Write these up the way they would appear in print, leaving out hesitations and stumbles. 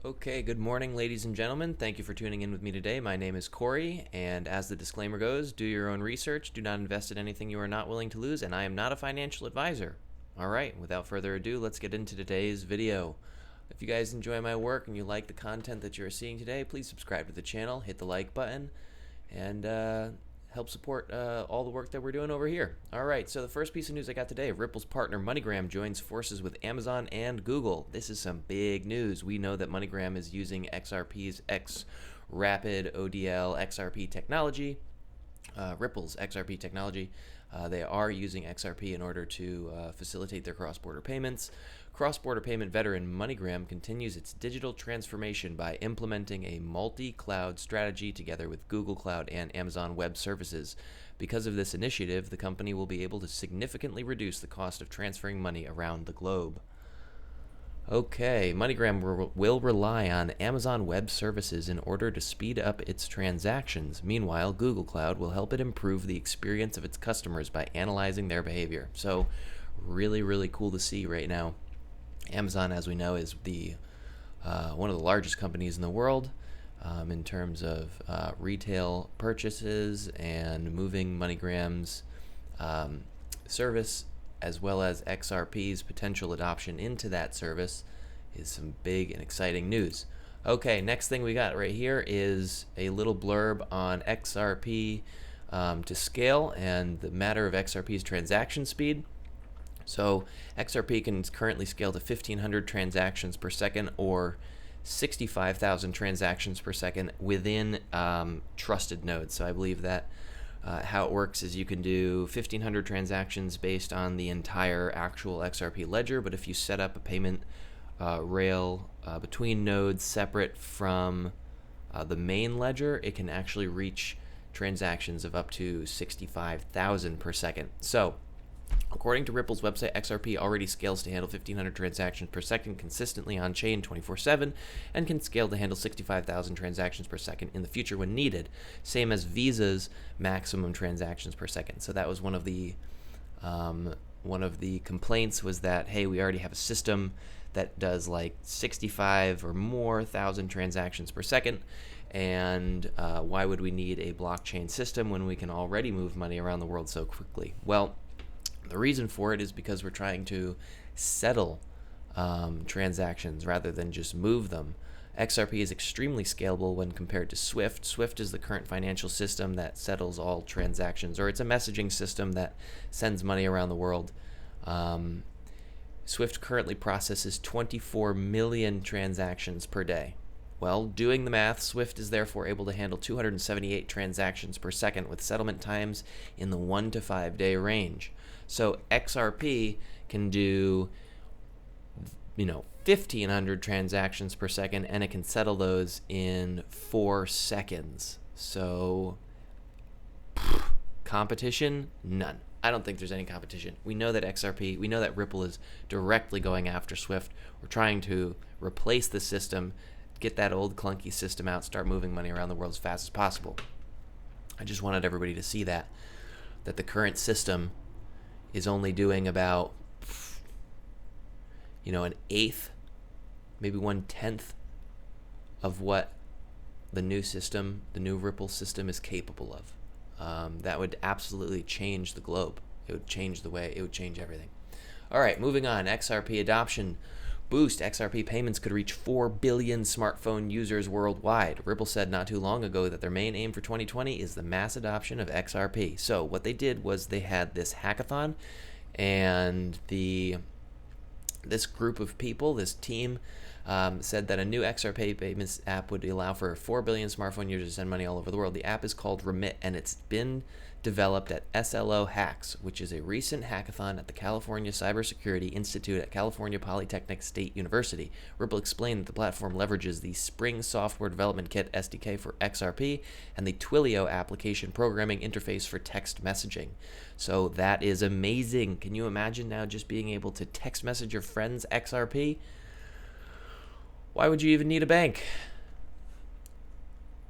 Okay, good morning, ladies and gentlemen. Thank you for tuning in with me today. My name is Corey, and as the disclaimer goes, do your own research, do not invest in anything you are not willing to lose, and I am not a financial advisor. All right, without further ado, let's get into today's video. If you guys enjoy my work and you like the content that you're seeing today, please subscribe to the channel, hit the like button, and help support all the work that we're doing over here. All right, so the first piece of news I got today, Ripple's partner MoneyGram joins forces with Amazon and Google. This is some big news. We know that MoneyGram is using XRP's X Rapid ODL XRP technology, Ripple's XRP technology. They are using XRP in order to facilitate their cross-border payments. Cross-border payment veteran MoneyGram continues its digital transformation by implementing a multi-cloud strategy together with Google Cloud and Amazon Web Services. Because of this initiative, the company will be able to significantly reduce the cost of transferring money around the globe. Okay, MoneyGram will rely on Amazon Web Services in order to speed up its transactions. Meanwhile, Google Cloud will help it improve the experience of its customers by analyzing their behavior. So, really cool to see right now. Amazon, as we know, is the one of the largest companies in the world in terms of retail purchases and moving MoneyGram's service, as well as XRP's potential adoption into that service, is some big and exciting news. Okay, next thing we got right here is a little blurb on XRP to scale and the matter of XRP's transaction speed. So XRP can currently scale to 1,500 transactions per second or 65,000 transactions per second within trusted nodes. So I believe that how it works is you can do 1,500 transactions based on the entire actual XRP ledger, but if you set up a payment rail between nodes separate from the main ledger, it can actually reach transactions of up to 65,000 per second. So according to Ripple's website, XRP already scales to handle 1,500 transactions per second consistently on-chain 24/7 and can scale to handle 65,000 transactions per second in the future when needed, same as Visa's maximum transactions per second. So that was one of the complaints was that, hey, we already have a system that does like 65 or more thousand transactions per second, and why would we need a blockchain system when we can already move money around the world so quickly? Well, the reason for it is because we're trying to settle transactions rather than just move them. XRP is extremely scalable when compared to Swift. Swift is the current financial system that settles all transactions, or it's a messaging system that sends money around the world. Swift currently processes 24 million transactions per day. Well, doing the math, Swift is therefore able to handle 278 transactions per second with settlement times in the 1 to 5 day range. So XRP can do, 1,500 transactions per second, and it can settle those in 4 seconds. So competition? None. I don't think there's any competition. We know that Ripple is directly going after Swift. We're trying to replace the system, get that old clunky system out, start moving money around the world as fast as possible. I just wanted everybody to see that the current system is only doing about an eighth, maybe 1/10 of what the new Ripple system is capable of. That would absolutely change the globe. It would change everything. All right, moving on. XRP adoption boost. XRP payments could reach 4 billion smartphone users worldwide. Ripple said not too long ago that their main aim for 2020 is the mass adoption of XRP. So what they did was they had this hackathon, and this group of people, this team, said that a new XRP payments app would allow for 4 billion smartphone users to send money all over the world. The app is called Remit, and it's been developed at SLO Hacks, which is a recent hackathon at the California Cybersecurity Institute at California Polytechnic State University. Ripple explained that the platform leverages the Spring Software Development Kit SDK for XRP and the Twilio application programming interface for text messaging. So that is amazing. Can you imagine now just being able to text message your friends XRP? Why would you even need a bank?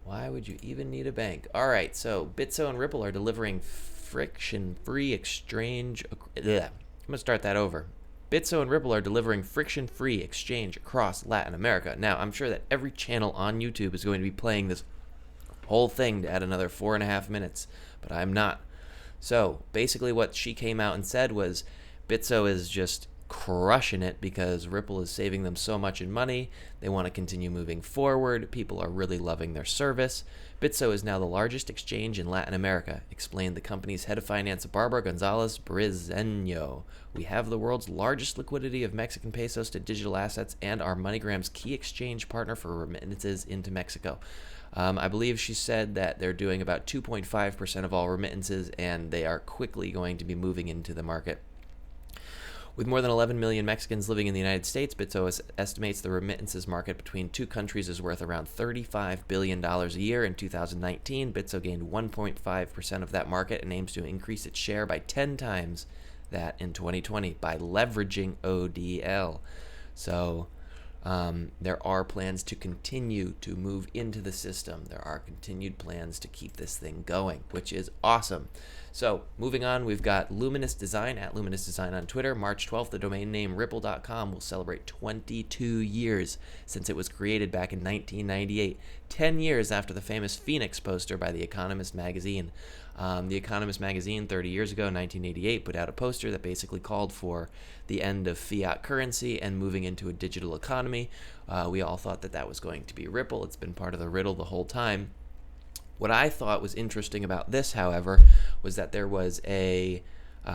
Why would you even need a bank? All right, so Bitso and Ripple are delivering friction-free exchange. I'm going to start that over. Bitso and Ripple are delivering friction-free exchange across Latin America. Now, I'm sure that every channel on YouTube is going to be playing this whole thing to add another 4.5 minutes, but I'm not. So basically what she came out and said was Bitso is just crushing it because Ripple is saving them so much in money. They want to continue moving forward. People are really loving their service. Bitso is now the largest exchange in Latin America, explained the company's head of finance, Barbara Gonzalez Brizeño. We have the world's largest liquidity of Mexican pesos to digital assets and are MoneyGram's key exchange partner for remittances into Mexico. I believe she said that they're doing about 2.5% of all remittances, and they are quickly going to be moving into the market. With more than 11 million Mexicans living in the United States, Bitso estimates the remittances market between two countries is worth around $35 billion a year. In 2019, Bitso gained 1.5% of that market and aims to increase its share by 10 times that in 2020 by leveraging ODL. So there are plans to continue to move into the system. There are continued plans to keep this thing going, which is awesome. So moving on, we've got Luminous Design at Luminous Design on Twitter. March 12th, the domain name Ripple.com will celebrate 22 years since it was created back in 1998, 10 years after the famous Phoenix poster by The Economist magazine. The Economist magazine 30 years ago, 1988, put out a poster that basically called for the end of fiat currency and moving into a digital economy. We all thought that that was going to be Ripple. It's been part of the riddle the whole time. What I thought was interesting about this, however, was that there was a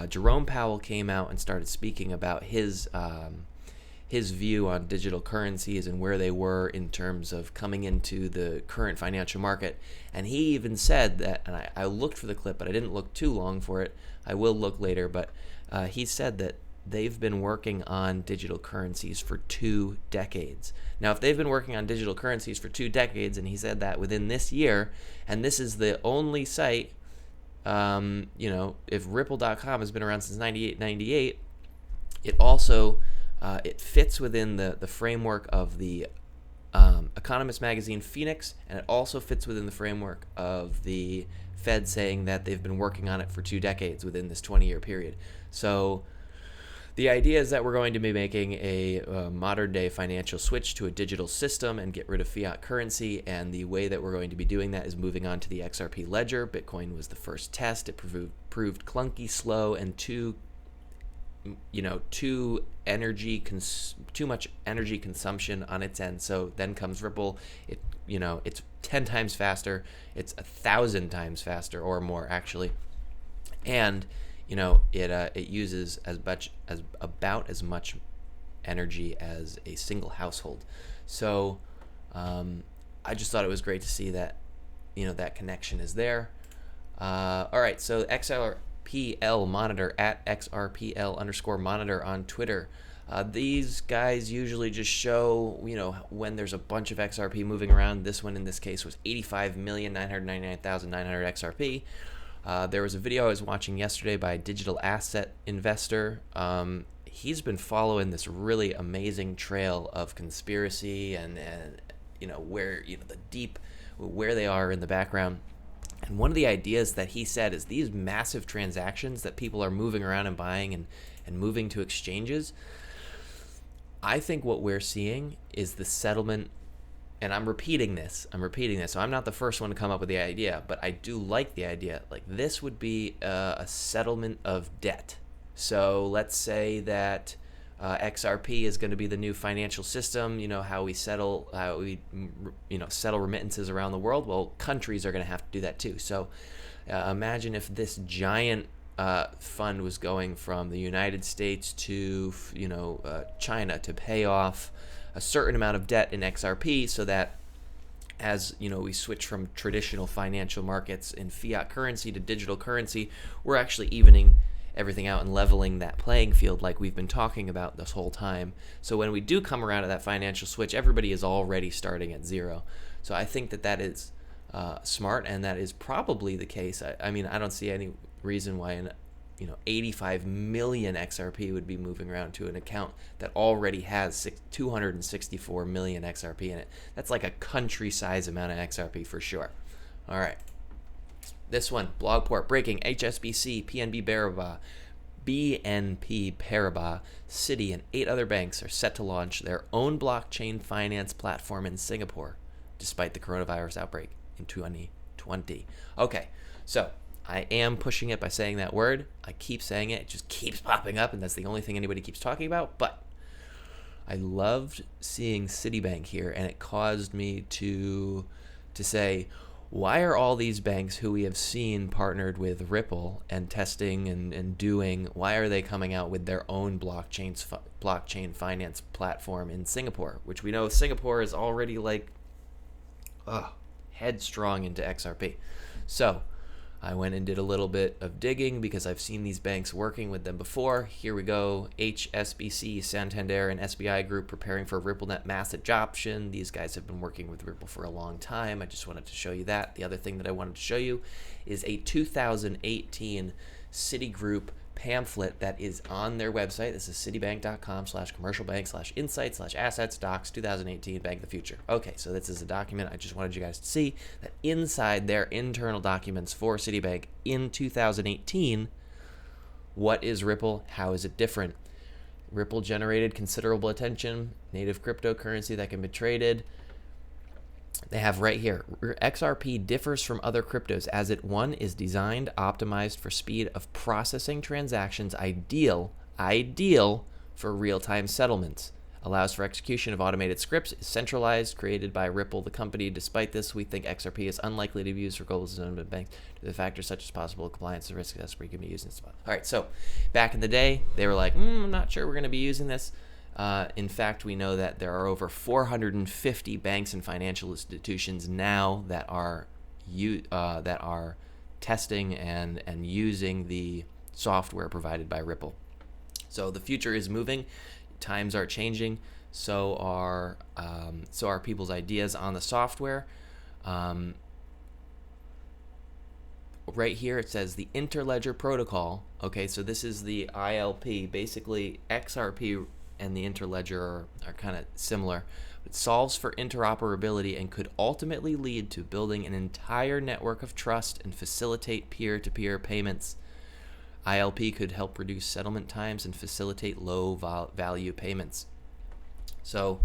Jerome Powell came out and started speaking about his view on digital currencies and where they were in terms of coming into the current financial market. And he even said that, and I looked for the clip, but I didn't look too long for it. I will look later, but he said that they've been working on digital currencies for 2 decades. Now, if they've been working on digital currencies for 2 decades, and he said that within this year, and this is the only site, if Ripple.com has been around since 98, it also it fits within the framework of the Economist magazine Phoenix, and it also fits within the framework of the Fed saying that they've been working on it for 2 decades within this 20-year period. So the idea is that we're going to be making a modern-day financial switch to a digital system and get rid of fiat currency, and the way that we're going to be doing that is moving on to the XRP ledger. Bitcoin was the first test. It proved clunky, slow, and too much energy consumption on its end. So then comes Ripple. It's 10 times faster. It's 1,000 times faster or more, actually, and it uses about as much energy as a single household. So I just thought it was great to see that that connection is there. All right, so XRPL Monitor at XRPL_monitor on Twitter. These guys usually just show when there's a bunch of XRP moving around. This one in this case was 85,999,900 XRP. There was a video I was watching yesterday by a digital asset investor. He's been following this really amazing trail of conspiracy and where where they are in the background. And one of the ideas that he said is these massive transactions that people are moving around and buying and moving to exchanges. I think what we're seeing is the settlement. And I'm repeating this, so I'm not the first one to come up with the idea, but I do like the idea. Like, this would be a settlement of debt. So let's say that XRP is going to be the new financial system, how we settle remittances around the world. Well, countries are going to have to do that too. So imagine if this giant fund was going from the United States to China to pay off a certain amount of debt in XRP, so that as we switch from traditional financial markets in fiat currency to digital currency, we're actually evening everything out and leveling that playing field like we've been talking about this whole time. So when we do come around to that financial switch, everybody is already starting at zero. So I think that is smart, and that is probably the case. I mean, I don't see any reason why 85 million XRP would be moving around to an account that already has 264 million XRP in it. That's like a country-size amount of XRP for sure. All right. This one, Blogport breaking HSBC PNB BNP Paribas, Citi, and 8 other banks are set to launch their own blockchain finance platform in Singapore, despite the coronavirus outbreak in 2020. Okay, so I am pushing it by saying that word. I keep saying it. It just keeps popping up, and that's the only thing anybody keeps talking about. But I loved seeing Citibank here, and it caused me to say, why are all these banks who we have seen partnered with Ripple and testing and doing, why are they coming out with their own blockchain finance platform in Singapore, which we know Singapore is already like headstrong into XRP. So I went and did a little bit of digging because I've seen these banks working with them before. Here we go. HSBC, Santander, and SBI Group preparing for RippleNet mass adoption. These guys have been working with Ripple for a long time. I just wanted to show you that. The other thing that I wanted to show you is a 2018 Citigroup pamphlet that is on their website. This is citibank.com/commercialbank/insights/assets docs 2018 Bank of the Future. Okay, so this is a document. I just wanted you guys to see that inside their internal documents for Citibank in 2018, what is Ripple? How is it different? Ripple generated considerable attention, native cryptocurrency that can be traded. They have right here, XRP differs from other cryptos as it, one, is designed, optimized for speed of processing transactions, ideal for real-time settlements, allows for execution of automated scripts, is centralized, created by Ripple, the company. Despite this, we think XRP is unlikely to be used for global settlement banks due to the factors such as possible compliance and risk assessment can be used in spot. All right, so back in the day, they were like, I'm not sure we're going to be using this. In fact, we know that there are over 450 banks and financial institutions now that are testing and using the software provided by Ripple. So the future is moving, times are changing, so are people's ideas on the software. Right here it says the Interledger protocol. Okay, so this is the ILP. Basically, XRP and the Interledger are kind of similar. It solves for interoperability and could ultimately lead to building an entire network of trust and facilitate peer-to-peer payments. ILP could help reduce settlement times and facilitate low-value payments. So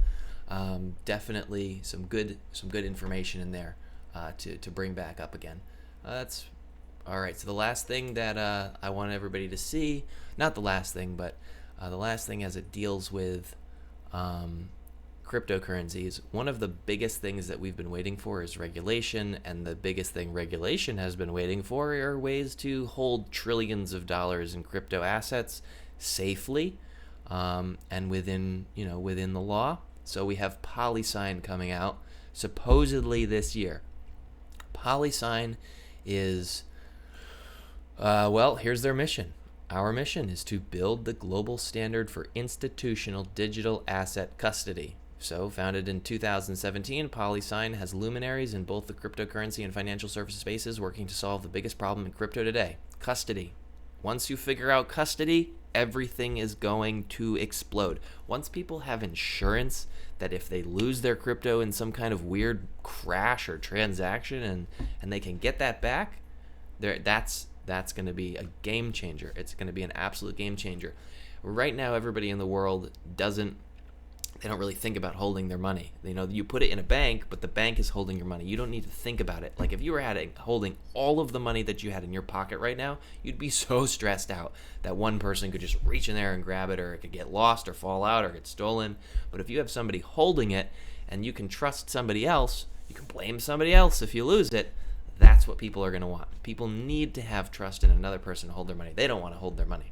definitely some good information in there to bring back up again. That's all right. So the last thing that I want everybody to see, not the last thing, but the last thing as it deals with cryptocurrencies, one of the biggest things that we've been waiting for is regulation, and the biggest thing regulation has been waiting for are ways to hold trillions of dollars in crypto assets safely and within the law. So we have PolySign coming out supposedly this year. PolySign is here's their mission. Our mission is to build the global standard for institutional digital asset custody. So, founded in 2017, PolySign has luminaries in both the cryptocurrency and financial services spaces working to solve the biggest problem in crypto today, custody. Once you figure out custody, everything is going to explode. Once people have insurance that if they lose their crypto in some kind of weird crash or transaction and they can get that back, that's going to be a game changer. It's going to be an absolute game changer. Right now, everybody in the world they don't really think about holding their money. You put it in a bank, but the bank is holding your money. You don't need to think about it. Like if you were holding all of the money that you had in your pocket right now, you'd be so stressed out that one person could just reach in there and grab it, or it could get lost or fall out or get stolen. But if you have somebody holding it and you can trust somebody else, you can blame somebody else if you lose it. That's what people are going to want. People need to have trust in another person to hold their money. They don't want to hold their money.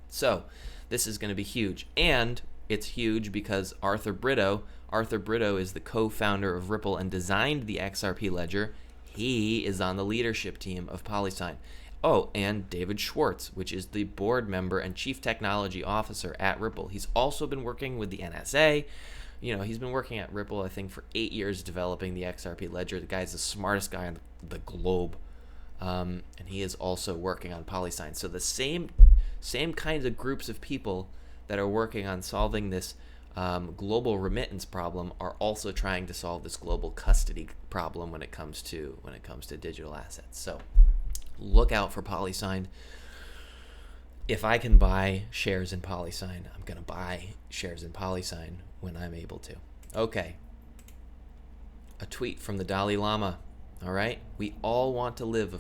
So this is going to be huge. And it's huge because Arthur Brito is the co-founder of Ripple and designed the XRP ledger. He is on the leadership team of PolySign. Oh, and David Schwartz, which is the board member and chief technology officer at Ripple. He's also been working with the NSA. He's been working at Ripple, I think, for 8 years developing the XRP ledger. The guy's the smartest guy on the globe. And he is also working on PolySign. So the same kinds of groups of people that are working on solving this global remittance problem are also trying to solve this global custody problem when it comes to digital assets. So look out for PolySign. if I can buy shares in PolySign, I'm going to buy shares in PolySign when I'm able to. Okay. A tweet from the Dalai Lama. All right. We all want to live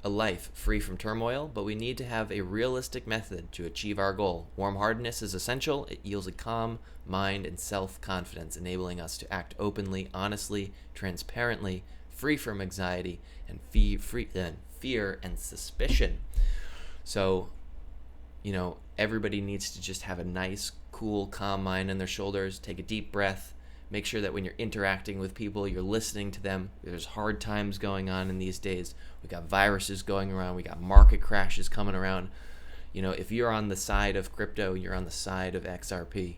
a life free from turmoil, but we need to have a realistic method to achieve our goal. Warm-heartedness is essential. It yields a calm mind and self-confidence, enabling us to act openly, honestly, transparently, free from anxiety and fear and suspicion. So, everybody needs to just have a nice, cool, calm mind on their shoulders. Take a deep breath. Make sure that when you're interacting with people, you're listening to them. There's hard times going on in these days. We got viruses going around. We got market crashes coming around. If you're on the side of crypto, you're on the side of XRP.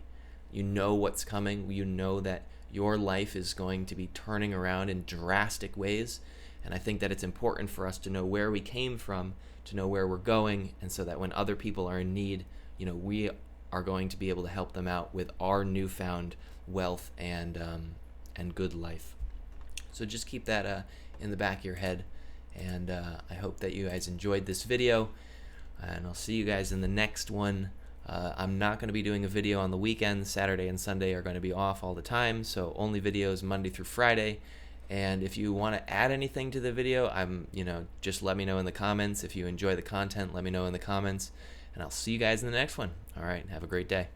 You know what's coming. You know that your life is going to be turning around in drastic ways. And I think that it's important for us to know where we came from, to know where we're going, and so that when other people are in need, we are going to be able to help them out with our newfound wealth and good life. So just keep that in the back of your head, and I hope that you guys enjoyed this video, and I'll see you guys in the next one. I'm not going to be doing a video on the weekends. Saturday and Sunday are going to be off all the time, so only videos Monday through Friday. And if you want to add anything to the video, just let me know in the comments. If you enjoy the content, let me know in the comments, and I'll see you guys in the next one. All right, have a great day.